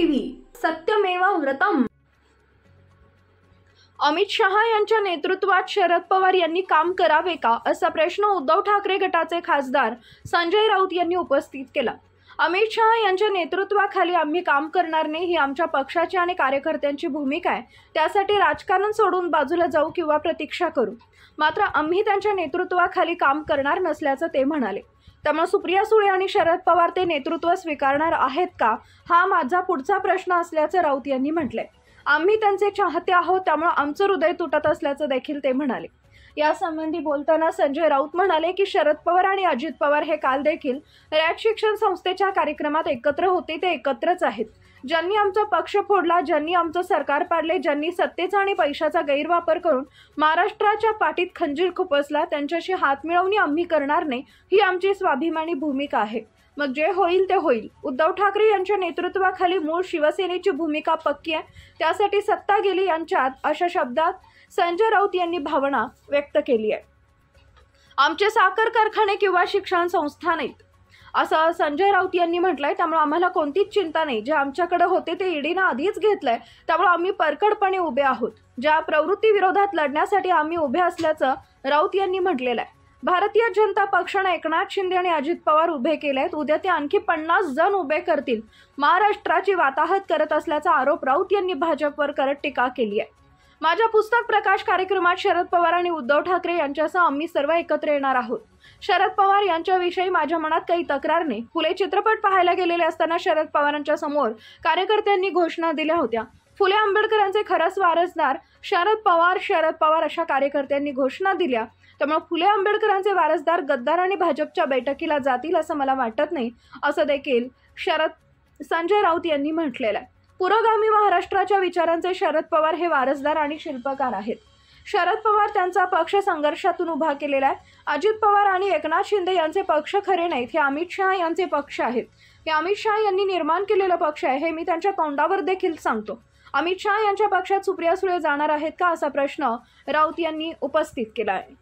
TV सत्यमेव व्रतम। अमित शहा यांच्या नेतृत्वात शरद पवार यांनी काम करावे का, असा प्रश्न उद्धव ठाकरे गटाचे खासदार संजय राऊत यांनी उपस्थित केला। अमित शहा यांच्या नेतृत्वाखाली आम्ही काम करणार नाही, ही आमच्या पक्षाची आणि कार्यकर्त्यांची भूमिका आहे। त्यासाठी राजकारण सोडून बाजूला जाऊ किंवा प्रतीक्षा करू, मात्र आम्ही त्यांच्या नेतृत्वाखाली काम करणार नसल्याचं ते म्हणाले। त्यामुळे सुप्रिया सुळे आणि शरद पवार ते नेतृत्व स्वीकारणार आहेत का, हा माझा पुढचा प्रश्न असल्याचं राऊत यांनी म्हटलंय। आम्ही त्यांचे चाहते आहोत, त्यामुळे आमचं हृदय तुटत असल्याचं देखील ते म्हणाले। यासंबंधी बोलताना संजय राऊत म्हणाले की शरद पवार आणि अजित पवार हे काल देखील रयत शिक्षण संस्थेच्या कार्यक्रमात एकत्र होते, ते एकत्रच आहेत। ज्यांनी आमचा पक्ष फोडला, ज्यांनी आमचं सरकार पाडले, ज्यांनी सत्तेचा आणि पैशाचा गैरवापर करून महाराष्ट्राच्या पाठीत खंजीर खुपसला, त्यांच्याशी हात मिळवणी आम्ही करणार नाही, ही आमची स्वाभिमानी भूमिका आहे। मग जे होईल ते होईल। उद्धव ठाकरे यांच्या नेतृत्वाखाली मूळ शिवसेनेची भूमिका पक्की आहे, त्यासाठी सत्ता गेली यांच्यात, अशा शब्दात संजय राऊत यांनी भावना व्यक्त केली आहे। आमचे साखर कारखाने किंवा शिक्षण संस्था नाहीत, असं संजय राऊत यांनी म्हटलंय। त्यामुळे आम्हाला कोणतीच चिंता नाही, जे आमच्याकडे होते ते ईडीनं आधीच घेतलंय, त्यामुळे आम्ही परकडपणे उभे आहोत। ज्या प्रवृत्ती विरोधात लढण्यासाठी आम्ही उभे असल्याचं राऊत यांनी म्हटलेलं आहे। भारतीय जनता पक्षाने एकनाथ शिंदे आणि अजित पवार उभे केलेत, उद्या ते आणखी 50 जण उभे करतील, महाराष्ट्राची वाताहत करत असल्याचा आरोप राऊत यांनी भाजपवर करत टीका केली आहे। माझ्या पुस्तक प्रकाश कार्यक्रमात शरद पवार आणि उद्धव ठाकरे यांच्यासह आम्ही सर्व एकत्र येणार आहोत। शरद पवार यांच्याविषयी माझ्या मनात काही तक्रार नाही। फुले चित्रपट पाहायला गेलेले असताना शरद पवारांच्या समोर कार्यकर्त्यांनी घोषणा दिल्या होत्या। फुले आंबेडकरांचे खरंच वारसदार शरद पवार अशा कार्यकर्त्यांनी घोषणा दिल्या। त्यामुळे फुले आंबेडकरांचे वारसदार गद्दार आणि भाजपच्या बैठकीला जातील असं मला वाटत नाही, असं देखील संजय राऊत यांनी म्हटलेलं आहे। पुरोगामी महाराष्ट्राच्या विचारांचे शरद पवार हे वारसदार आणि शिल्पकार आहेत। शरद पवार त्यांचा पक्ष संघर्षातून उभा केलेला आहे। अजित पवार आणि एकनाथ शिंदे यांचे पक्ष खरे नाहीत, हे अमित शहा यांचे पक्ष आहेत। हे अमित शहा यांनी निर्माण केलेलं पक्ष आहे, हे मी त्यांच्या तोंडावर देखील सांगतो। अमित शहा यांच्या पक्षात सुप्रिया सुळे जाणार आहेत का, असा प्रश्न राऊत यांनी उपस्थित केला आहे।